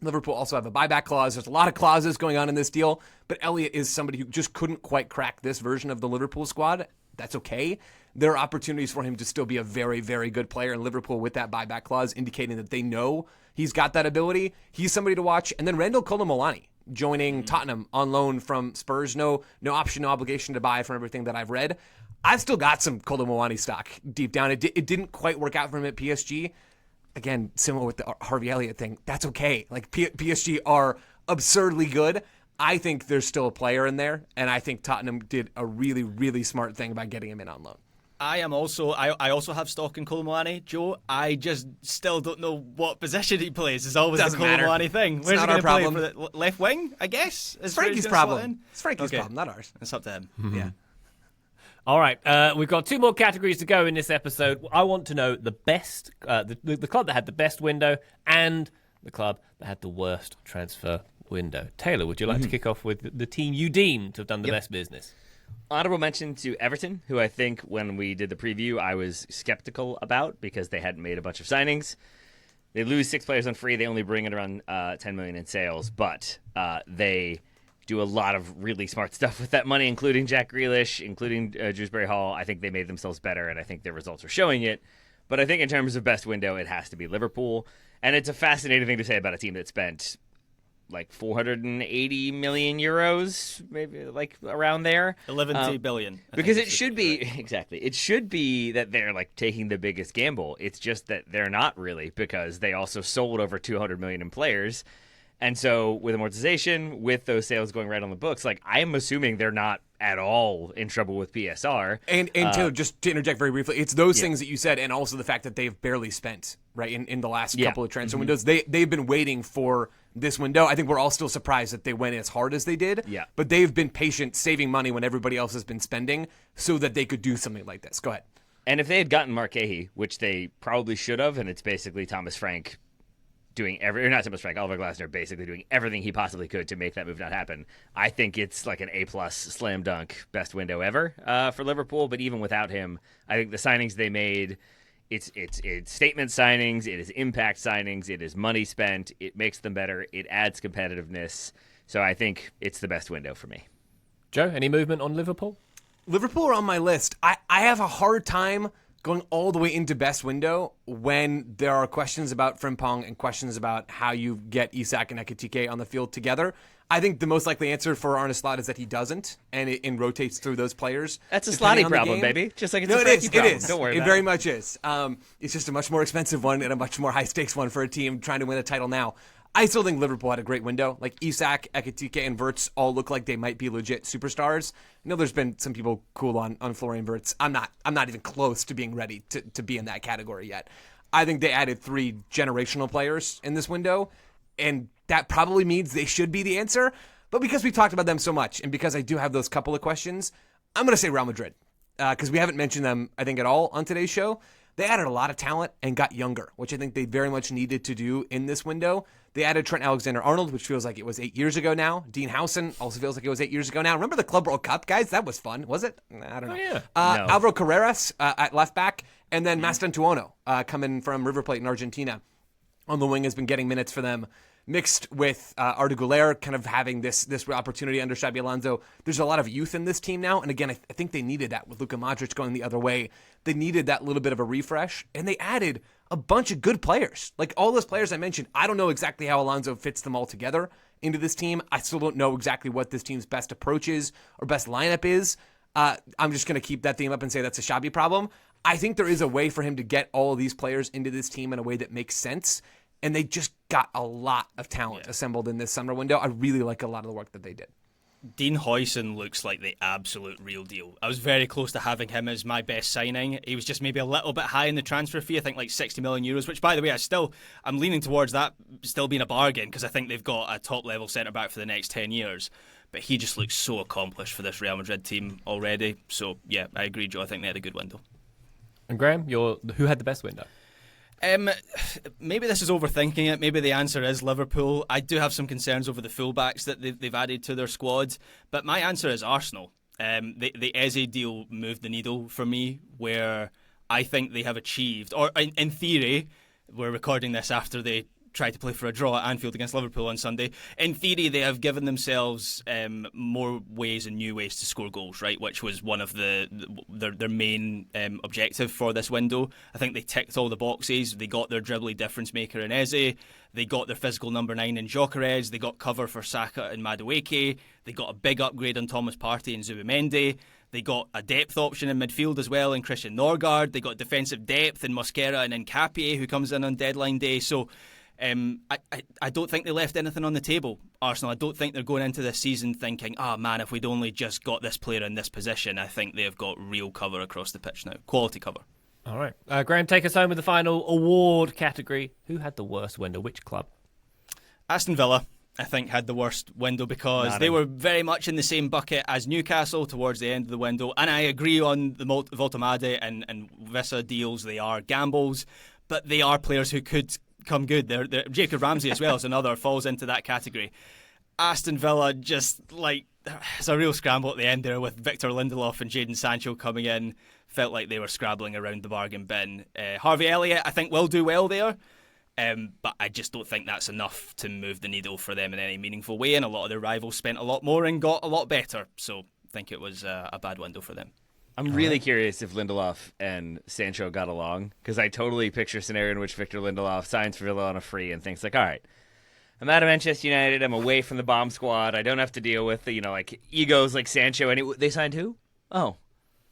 Liverpool also have a buyback clause. There's a lot of clauses going on in this deal, but Elliott is somebody who just couldn't quite crack this version of the Liverpool squad. That's okay. There are opportunities for him to still be a very, very good player in Liverpool with that buyback clause, indicating that they know he's got that ability. He's somebody to watch. And then Randall Colomolani joining Tottenham on loan from Spurs. No option, no obligation to buy from everything that I've read. I've still got some Colomolani stock deep down. It didn't quite work out for him at PSG. Again, similar with the Harvey Elliott thing. That's okay. Like PSG are absurdly good. I think there's still a player in there, and I think Tottenham did a really, really smart thing by getting him in on loan. I also have stock in Colomani, Joe. I just still don't know what position he plays. It's always the Colomani thing. Where's he going to play? For the left wing, I guess? It's Frankie's problem. It's Frankie's problem, not ours. It's up to him. Yeah. All right, we've got two more categories to go in this episode. I want to know the best, the club that had the best window and the club that had the worst transfer window. Taylor, would you like to kick off with the team you deemed to have done the best business? Honorable mention to Everton, who I think when we did the preview, I was skeptical about because they hadn't made a bunch of signings. They lose 6 players on free. They only bring in around 10 million in sales, but they do a lot of really smart stuff with that money, including Jack Grealish, including Dewsbury Hall. I think they made themselves better, and I think their results are showing it. But I think in terms of best window, it has to be Liverpool. And it's a fascinating thing to say about a team that spent like 480 million euros, maybe like around there. 11 billion. Because it should be, exactly, it should be that they're like taking the biggest gamble. It's just that they're not really, because they also sold over 200 million in players. And so with amortization, with those sales going right on the books, like I'm assuming they're not at all in trouble with PSR. And Taylor, just to interject very briefly, it's those things that you said, and also the fact that they've barely spent right in the last couple of transfer windows. They've been waiting for this window. I think we're all still surprised that they went as hard as they did. Yeah. But they've been patient, saving money when everybody else has been spending, so that they could do something like this. Go ahead. And if they had gotten Marquehi, which they probably should have, and it's basically Thomas Frank doing not Thomas Frank, Oliver Glasner basically doing everything he possibly could to make that move not happen. I think it's like an A+ slam dunk best window ever for Liverpool. But even without him, I think the signings they made, it's statement signings, it is impact signings, it is money spent, it makes them better, it adds competitiveness. So I think it's the best window for me. Joe, any movement on Liverpool? Liverpool are on my list. I have a hard time going all the way into best window when there are questions about Frimpong and questions about how you get Isak and Ekitike on the field together. I think the most likely answer for Arne Slot is that he doesn't, and it rotates through those players. That's a depending Slotty on the problem, game. baby. Just like it's No, a it Frankie is. problem. It is. Don't worry It about very it. much is. It's just a much more expensive one and a much more high-stakes one for a team trying to win a title now. I still think Liverpool had a great window. Like Isak, Ekitike, and Wirtz all look like they might be legit superstars. I know there's been some people cool on Florian Wirtz. I'm not even close to being ready to be in that category yet. I think they added 3 generational players in this window, and that probably means they should be the answer. But because we've talked about them so much, and because I do have those couple of questions, I'm going to say Real Madrid. Because we haven't mentioned them, I think, at all on today's show. They added a lot of talent and got younger, which I think they very much needed to do in this window. They added Trent Alexander-Arnold, which feels like it was 8 years ago now. Dean Howson also feels like it was 8 years ago now. Remember the Club World Cup, guys? That was fun, was it? I don't know. yeah. No. Alvaro Carreras at left back, and then Mastantuono coming from River Plate in Argentina on the wing has been getting minutes for them. Mixed with Arda Güler kind of having this opportunity under Xabi Alonso. There's a lot of youth in this team now. And again, I think they needed that with Luka Modric going the other way. They needed that little bit of a refresh. And they added a bunch of good players. Like all those players I mentioned, I don't know exactly how Alonso fits them all together into this team. I still don't know exactly what this team's best approach is or best lineup is. I'm just going to keep that theme up and say that's a Xabi problem. I think there is a way for him to get all of these players into this team in a way that makes sense. And they just got a lot of talent assembled in this summer window. I really like a lot of the work that they did. Dean Huijsen looks like the absolute real deal. I was very close to having him as my best signing. He was just maybe a little bit high in the transfer fee. I think like 60 million euros, which by the way, I'm leaning towards that still being a bargain because I think they've got a top level centre back for the next 10 years. But he just looks so accomplished for this Real Madrid team already. So yeah, I agree, Joe. I think they had a good window. And Graham, who had the best window? Maybe this is overthinking it. Maybe the answer is Liverpool. I do have some concerns over the fullbacks that they've added to their squad, but my answer is Arsenal. The Eze deal moved the needle for me, where I think they have achieved, or in theory, we're recording this after they tried to play for a draw at Anfield against Liverpool on Sunday. In theory, they have given themselves more ways and new ways to score goals, right? Which was one of their main objective for this window. I think they ticked all the boxes. They got their dribbly difference maker in Eze. They got their physical number 9 in Gyökeres. They got cover for Saka and Madueke. They got a big upgrade on Thomas Partey and Zubimendi. They got a depth option in midfield as well in Christian Norgard. They got defensive depth in Mosquera and Nkapie, who comes in on deadline day. So I don't think they left anything on the table, Arsenal. I don't think they're going into this season thinking, man, if we'd only just got this player in this position. I think they've got real cover across the pitch now. Quality cover. All right. Graham, take us home with the final award category. Who had the worst window? Which club? Aston Villa, I think, had the worst window because they were very much in the same bucket as Newcastle towards the end of the window. And I agree on the Voltemade and Vissa deals. They are gambles, but they are players who could come good. They're Jacob Ramsey as well is another, falls into that category. Aston Villa, just like, it's a real scramble at the end there with Victor Lindelof and Jadon Sancho coming in. Felt like they were scrabbling around the bargain bin. Harvey Elliott, I think, will do well there. But I just don't think that's enough to move the needle for them in any meaningful way. And a lot of their rivals spent a lot more and got a lot better. So I think it was a bad window for them. I'm really curious if Lindelof and Sancho got along, because I totally picture a scenario in which Victor Lindelof signs for Villa on a free and thinks like, all right, I'm out of Manchester United, I'm away from the bomb squad, I don't have to deal with, like egos like Sancho, and they signed who? Oh,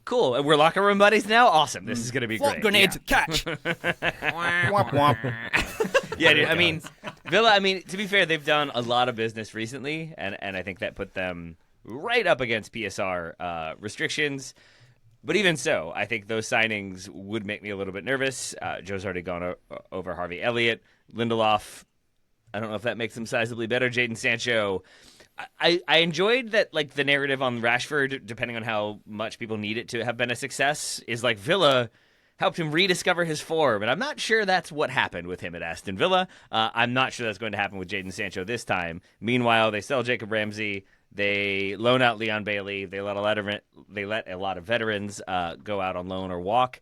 cool, and we're locker room buddies now? Awesome, this is going to be Flop great. grenade, catch! Womp womp. Yeah, dude, I mean, Villa, to be fair, they've done a lot of business recently, and I think that put them right up against PSR restrictions. But even so, I think those signings would make me a little bit nervous. Joe's already gone over Harvey Elliott. Lindelof, I don't know if that makes him sizably better. Jadon Sancho. I enjoyed that, like, the narrative on Rashford, depending on how much people need it to have been a success, is like Villa helped him rediscover his form. And I'm not sure that's what happened with him at Aston Villa. I'm not sure that's going to happen with Jadon Sancho this time. Meanwhile, they sell Jacob Ramsey. They loan out Leon Bailey. They let a lot of veterans go out on loan or walk.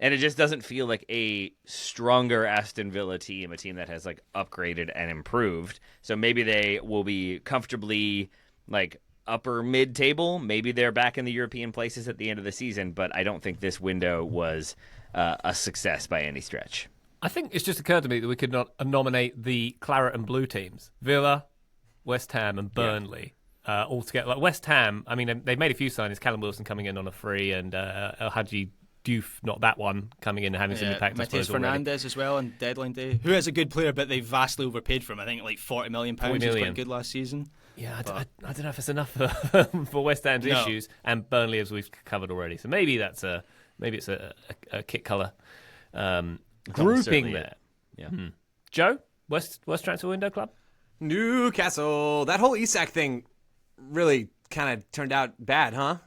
And it just doesn't feel like a stronger Aston Villa team, a team that has like upgraded and improved. So maybe they will be comfortably like upper mid-table. Maybe they're back in the European places at the end of the season, but I don't think this window was a success by any stretch. I think it's just occurred to me that we could not nominate the claret and blue teams, Villa, West Ham, and Burnley. All together. Like West Ham, I mean, they've made a few signings. Callum Wilson coming in on a free, and El Hadji Diouf, not that one, coming in and having some impact. Mateus Fernandes as well on deadline day, who is a good player, but they vastly overpaid for him. I think like £40 million. He was quite good last season. Yeah, I don't know if it's enough for West Ham's issues, and Burnley, as we've covered already. So maybe it's a kit colour grouping there. Yeah. Joe, West Transfer Window Club? Newcastle. That whole Isak thing really kind of turned out bad, huh?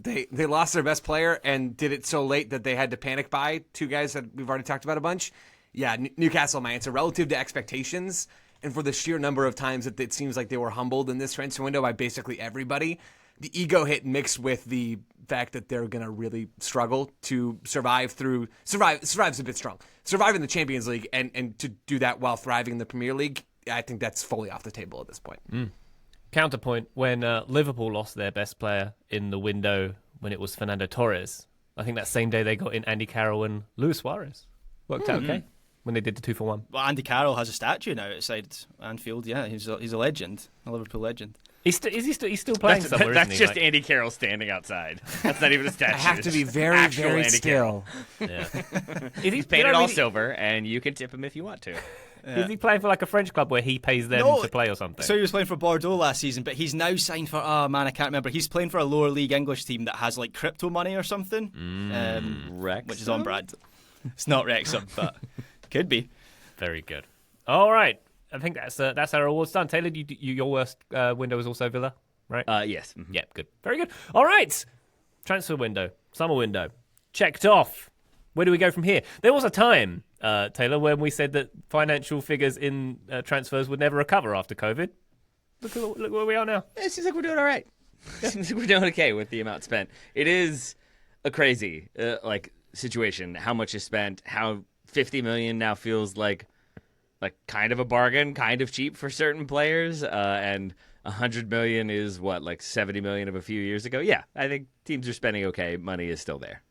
They lost their best player and did it so late that they had to panic buy two guys that we've already talked about a bunch. Yeah, Newcastle, my answer, relative to expectations and for the sheer number of times that it seems like they were humbled in this transfer window by basically everybody. The ego hit mixed with the fact that they're going to really struggle to survive's a bit strong. Survive in the Champions League and to do that while thriving in the Premier League, I think that's fully off the table at this point. Counterpoint, when Liverpool lost their best player in the window when it was Fernando Torres, I think that same day they got in Andy Carroll and Luis Suarez. Worked out okay when they did the 2-for-1. Well, Andy Carroll has a statue now outside Anfield. Yeah, he's a legend, a Liverpool legend. He's still playing somewhere, That's isn't he? just Andy Carroll standing outside. That's not even a statue. I have to be It's very, actual very Andy still. Yeah. He's painted all silver, and you can tip him if you want to. Is he playing for like a French club where he pays them to play or something? So he was playing for Bordeaux last season, but he's now signed for, I can't remember. He's playing for a lower league English team that has like crypto money or something. Wrexham? Which is on brand. It's not Wrexham, but could be. Very good. All right. I think that's our awards done. Taylor, your worst window is also Villa, right? Yes. Mm-hmm. Yeah, good. Very good. All right. Transfer window, summer window, checked off. Where do we go from here? There was a time, Taylor, when we said that financial figures in transfers would never recover after COVID. Look where we are now. It seems like we're doing all right. Seems like we're doing okay with the amount spent. It is a crazy situation. How much is spent? How 50 million now feels like kind of a bargain, kind of cheap for certain players, and 100 million is like 70 million of a few years ago. Yeah, I think teams are spending okay. Money is still there.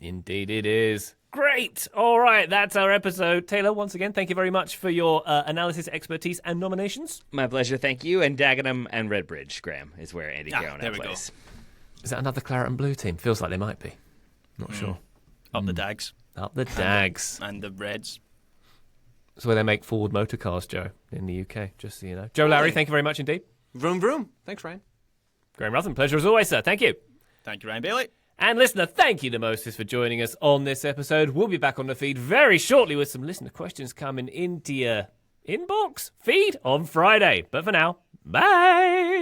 Indeed it is. Great. All right, that's our episode. Taylor, once again, thank you very much for your analysis, expertise, and nominations. My pleasure, thank you. And Dagenham and Redbridge, Graham, is where Andy Carroll now plays. Is that another claret and blue team? Feels like they might be. Not sure. Up the Dags. Up the Dags. And the Reds. That's where they make Ford motor cars, Joe, in the UK, just so you know. Joe Lowery, thank you very much indeed. Vroom, vroom. Thanks, Ryan. Graham Ruthven, pleasure as always, sir. Thank you. Thank you, Ryan Bailey. And listener, thank you the mostest for joining us on this episode. We'll be back on the feed very shortly with some listener questions coming into your inbox feed on Friday. But for now, bye!